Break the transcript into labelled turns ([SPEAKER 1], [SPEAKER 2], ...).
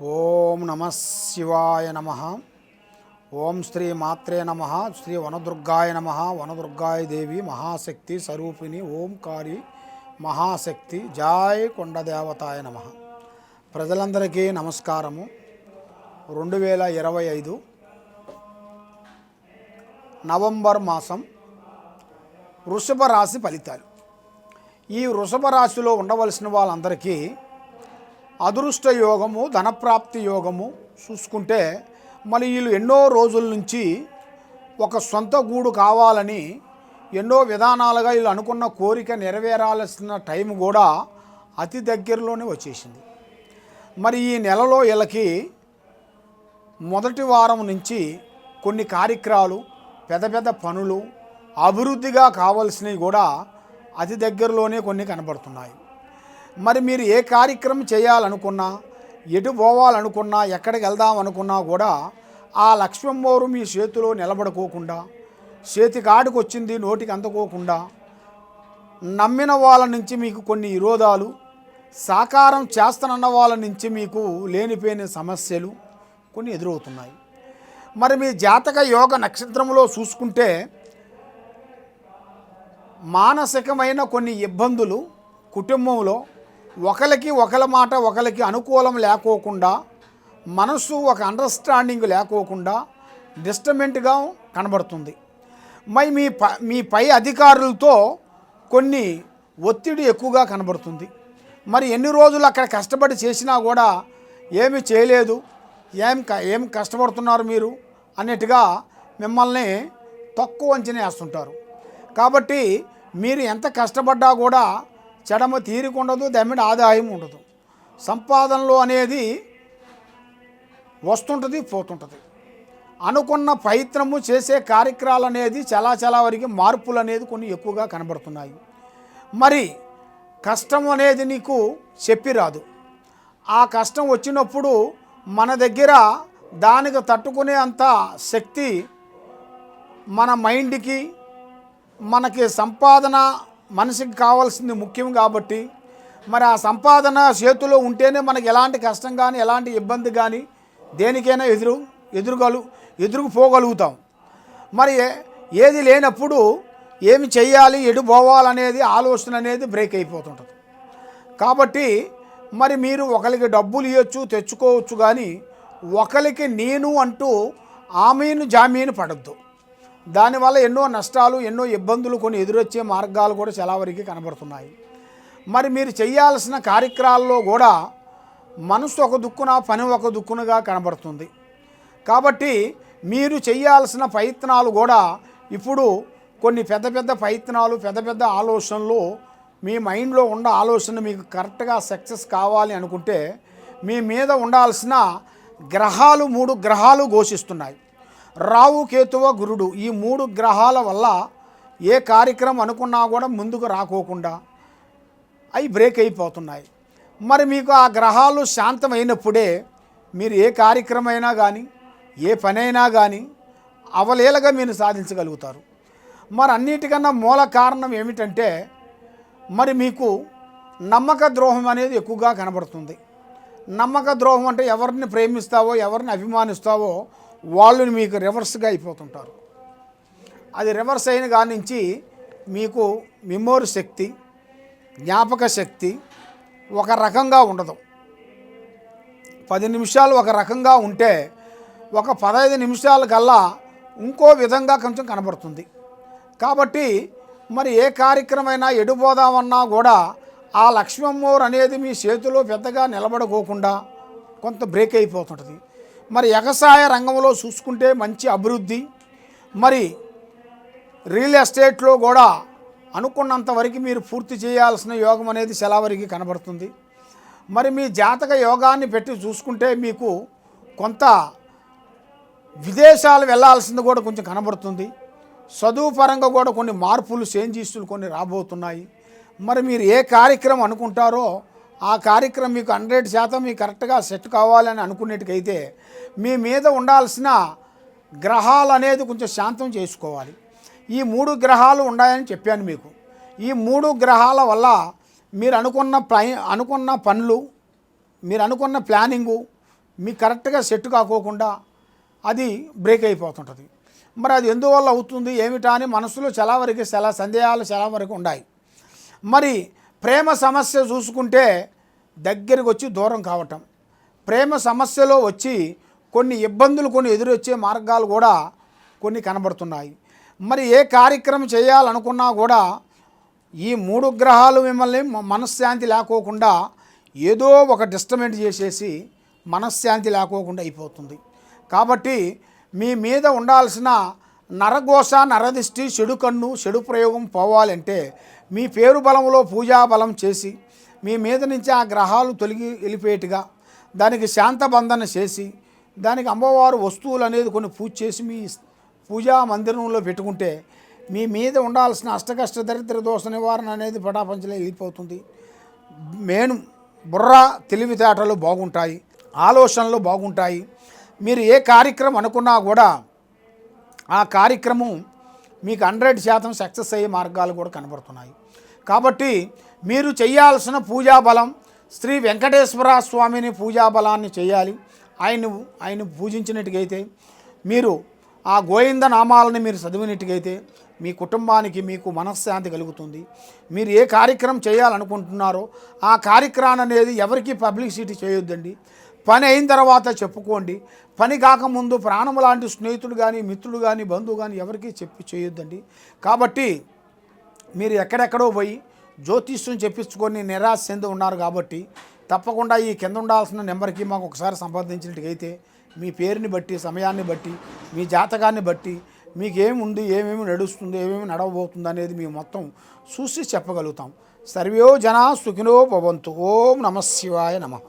[SPEAKER 1] ఓం నమ శివాయ నమ. ఓం శ్రీ మాత్రే నమ. శ్రీ వనదుర్గాయ నమ. వనదుర్గాయ దేవి మహాశక్తి స్వరూపిణి ఓంకారి మహాశక్తి జాయ్ కొండదేవతాయ నమ. ప్రజలందరికీ నమస్కారము. 2025 నవంబర్ మాసం వృషభ రాశి ఫలితాలు. ఈ వృషభ రాశిలో ఉండవలసిన వాళ్ళందరికీ అదృష్ట యోగము, ధనప్రాప్తి యోగము చూసుకుంటే మళ్ళీ వీళ్ళు ఎన్నో రోజుల నుంచి ఒక సొంత గూడు కావాలని ఎన్నో విధానాలుగా వీళ్ళు అనుకున్న కోరిక నెరవేరాల్సిన టైం కూడా అతి దగ్గరలోనే వచ్చేసింది. మరి ఈ నెలలో వీళ్ళకి మొదటి వారం నుంచి కొన్ని కార్యక్రమాలు, పెద్ద పెద్ద పనులు, అభివృద్ధిగా కావాల్సినవి కూడా అతి దగ్గరలోనే కొన్ని కనబడుతున్నాయి. మరి మీరు ఏ కార్యక్రమం చేయాలనుకున్నా, ఎటు పోవాలనుకున్నా, ఎక్కడికి వెళ్దాం అనుకున్నా కూడా ఆ లక్ష్మమ్మవారు మీ చేతిలో నిలబడుకోకుండా, చేతి కాడికి వచ్చింది నోటికి అందుకోకుండా, నమ్మిన వాళ్ళ నుంచి మీకు కొన్ని విరోధాలు, సాకారం చేస్తానన్న వాళ్ళ నుంచి మీకు లేనిపోయిన సమస్యలు కొన్ని ఎదురవుతున్నాయి. మరి మీ జాతక యోగ నక్షత్రంలో చూసుకుంటే మానసికమైన కొన్ని ఇబ్బందులు, కుటుంబంలో ఒకరి మాట ఒకరికి అనుకూలం లేకోకుండా, మనసు ఒక అండర్స్టాండింగ్ లేకోకుండా డిస్టర్బెంట్గా కనబడుతుంది. మరి మీ పై అధికారులతో కొన్ని ఒత్తిడి ఎక్కువగా కనబడుతుంది. మరి ఎన్ని రోజులు అక్కడ కష్టపడి చేసినా కూడా ఏమి చేయలేదు, ఏం కష్టపడుతున్నారు మీరు అన్నట్టుగా మిమ్మల్ని తక్కువ అంచనా వేస్తుంటారు. కాబట్టి మీరు ఎంత కష్టపడ్డా కూడా చెడమ తీరిక ఉండదు, దమ్మిడి ఆదాయం ఉండదు. సంపాదనలో అనేది వస్తుంటుంది, పోతుంటుంది. అనుకున్న ప్రయత్నము చేసే కార్యక్రమాలు అనేది చాలా వరకు మార్పులు అనేది కొన్ని ఎక్కువగా కనబడుతున్నాయి. మరి కష్టం అనేది నీకు చెప్పి రాదు. ఆ కష్టం వచ్చినప్పుడు మన దగ్గర దానికి తట్టుకునే అంత శక్తి మన మైండ్కి, మనకి సంపాదన మనిషికి కావాల్సింది ముఖ్యం. కాబట్టి మరి ఆ సంపాదన చేతిలో ఉంటేనే మనకి ఎలాంటి కష్టం కానీ, ఎలాంటి ఇబ్బంది కానీ దేనికైనా ఎదురుకుపోగలుగుతాం. మరి ఏది లేనప్పుడు ఏమి చెయ్యాలి, ఎటు పోవాలనేది ఆలోచన అనేది బ్రేక్ అయిపోతుంటుంది. కాబట్టి మరి మీరు ఒకరికి డబ్బులు ఇవ్వచ్చు, తెచ్చుకోవచ్చు, కానీ ఒకరికి నేను అంటూ ఆమీను జామీను పడద్దు. దానివల్ల ఎన్నో నష్టాలు, ఎన్నో ఇబ్బందులు కొన్ని ఎదురొచ్చే మార్గాలు కూడా చాలా వరకు కనబడుతున్నాయి. మరి మీరు చేయాల్సిన కార్యక్రమాల్లో కూడా మనసు ఒక దుక్కున, పని ఒక దుక్కునగా కనబడుతుంది. కాబట్టి మీరు చేయాల్సిన ప్రయత్నాలు కూడా ఇప్పుడు కొన్ని పెద్ద ప్రయత్నాలు, పెద్ద ఆలోచనలు మీ మైండ్లో ఉన్న ఆలోచన మీకు కరెక్ట్గా సక్సెస్ కావాలి అనుకుంటే మీ మీద ఉండాల్సిన గ్రహాలు 3 గ్రహాలు ఘోషిస్తున్నాయి. రావు, కేతువ, గురుడు, ఈ 3 గ్రహాల వల్ల ఏ కార్యక్రమం అనుకున్నా కూడా ముందుకు రాకోకుండా అవి బ్రేక్ అయిపోతున్నాయి. మరి మీకు ఆ గ్రహాలు శాంతమైనప్పుడే మీరు ఏ కార్యక్రమం అయినా కానీ, ఏ పనైనా కానీ అవలీలగా మీరు సాధించగలుగుతారు. మరి అన్నిటికన్నా మూల కారణం ఏమిటంటే మరి మీకు నమ్మక ద్రోహం అనేది ఎక్కువగా కనబడుతుంది. నమ్మక ద్రోహం అంటే ఎవరిని ప్రేమిస్తావో, ఎవరిని అభిమానిస్తావో వాళ్ళు మీకు రివర్స్గా అయిపోతుంటారు. అది రివర్స్ అయిన కాడి నుంచి మీకు మెమోరీ శక్తి, జ్ఞాపక శక్తి ఒక రకంగా ఉండదు. 10 నిమిషాలు ఒక రకంగా ఉంటే ఒక 15 నిమిషాల కల్లా ఇంకో విధంగా కొంచెం కనబడుతుంది. కాబట్టి మరి ఏ కార్యక్రమైనా ఎడిపోదామన్నా కూడా ఆ లక్ష్మమ్మోరు అనేది మీ చేతిలో పెద్దగా నిలబడుకోకుండా కొంత బ్రేక్ అయిపోతుంటుంది. మరి వ్యవసాయ రంగంలో చూసుకుంటే మంచి అభివృద్ధి, మరి రియల్ ఎస్టేట్లో కూడా అనుకున్నంత వరకు మీరు పూర్తి చేయాల్సిన యోగం అనేది చాలా వరకు కనబడుతుంది. మరి మీ జాతక యోగాన్ని పెట్టి చూసుకుంటే మీకు కొంత విదేశాలు వెళ్ళాల్సింది కూడా కొంచెం కనబడుతుంది. చదువు పరంగా కూడా కొన్ని మార్పులు, చేంజెస్లు కొన్ని రాబోతున్నాయి. మరి మీరు ఏ కార్యక్రమం అనుకుంటారో ఆ కార్యక్రమం మీకు 100% మీకు కరెక్ట్గా సెట్ కావాలని అనుకునేట్టుకైతే మీ మీద ఉండాల్సిన గ్రహాలు అనేది కొంచెం శాంతం చేసుకోవాలి. ఈ 3 గ్రహాలు ఉన్నాయని చెప్పాను మీకు. ఈ 3 గ్రహాల వల్ల మీరు అనుకున్న పనులు, మీరు అనుకున్న ప్లానింగు, మీకు కరెక్ట్గా సెట్ కాకోకుండా అది బ్రేక్ అయిపోతుంటుంది. మరి అది ఎందువల్ల అవుతుంది ఏమిటా అని మనసులో చాలా సందేహాలు చాలా వరకు ఉన్నాయి. మరి ప్రేమ సమస్య చూసుకుంటే దగ్గరికి వచ్చి దూరం కావటం, ప్రేమ సమస్యలో వచ్చి కొన్ని ఇబ్బందులు ఎదురొచ్చే మార్గాలు కూడా కొన్ని కనబడుతున్నాయి. మరి ఏ కార్యక్రమం చేయాలనుకున్నా కూడా ఈ 3 గ్రహాలు మిమ్మల్ని మనశ్శాంతి లేకోకుండా ఏదో ఒక డిస్టర్బెంట్ చేసేసి మనశ్శాంతి లేకోకుండా అయిపోతుంది. కాబట్టి మీ మీద ఉండాల్సిన నరఘోష, నరదిష్టి, చెడు కన్ను, చెడు ప్రయోగం పోవాలంటే మీ పేరు బలంలో పూజా బలం చేసి మీ మీద నుంచి ఆ గ్రహాలు తొలగి వెళ్ళిపోయేట్టుగా దానికి శాంతబంధన చేసి దానికి అమ్మవారు వస్తువులు అనేది కొన్ని పూజ చేసి మీ పూజా మందిరంలో పెట్టుకుంటే మీ మీద ఉండాల్సిన అష్టకష్ట దరిద్ర దోష నివారణ అనేది పటాపంచలే వెళ్ళిపోతుంది. మేను బుర్ర తెలివితేటలు బాగుంటాయి, ఆలోచనలు బాగుంటాయి. మీరు ఏ కార్యక్రమం అనుకున్నా కూడా ఆ కార్యక్రమం మీకు 100% సక్సెస్ అయ్యే మార్గాలు కూడా కనబడుతున్నాయి. కాబట్టి మీరు చేయాల్సిన పూజా బలం శ్రీ వెంకటేశ్వర స్వామిని పూజా బలాన్ని చేయాలి. ఆయన పూజించినట్టుగైతే మీరు ఆ గోవింద నామాలని మీరు చదివినట్టుగైతే మీ కుటుంబానికి మీకు మనశ్శాంతి కలుగుతుంది. మీరు ఏ కార్యక్రమం చేయాలనుకుంటున్నారో ఆ కార్యక్రమం అనేది ఎవరికి పబ్లిసిటీ చేయొద్దండి. పని అయిన తర్వాత చెప్పుకోండి. పని కాకముందు ప్రాణం లాంటి స్నేహితుడు కానీ మిత్రుడు కానీ బంధువు కానీ ఎవరికి చేయొద్దండి. కాబట్టి మీరు ఎక్కడెక్కడో పోయి జ్యోతిష్యం చెప్పించుకొని నిరాశ చెంది ఉన్నారు. కాబట్టి తప్పకుండా ఈ కింద ఉండాల్సిన నెంబర్కి మాకు ఒకసారి సంప్రదించినట్టుగైతే మీ పేరుని బట్టి, సమయాన్ని బట్టి, మీ జాతకాన్ని బట్టి మీకు ఏముంది, ఏమేమి నడుస్తుంది, ఏమేమి నడవబోతుంది అనేది మేము మొత్తం చూసి చెప్పగలుగుతాం. సర్వే జనా సుఖినో భవంతు. ఓం నమః శివాయ నమః.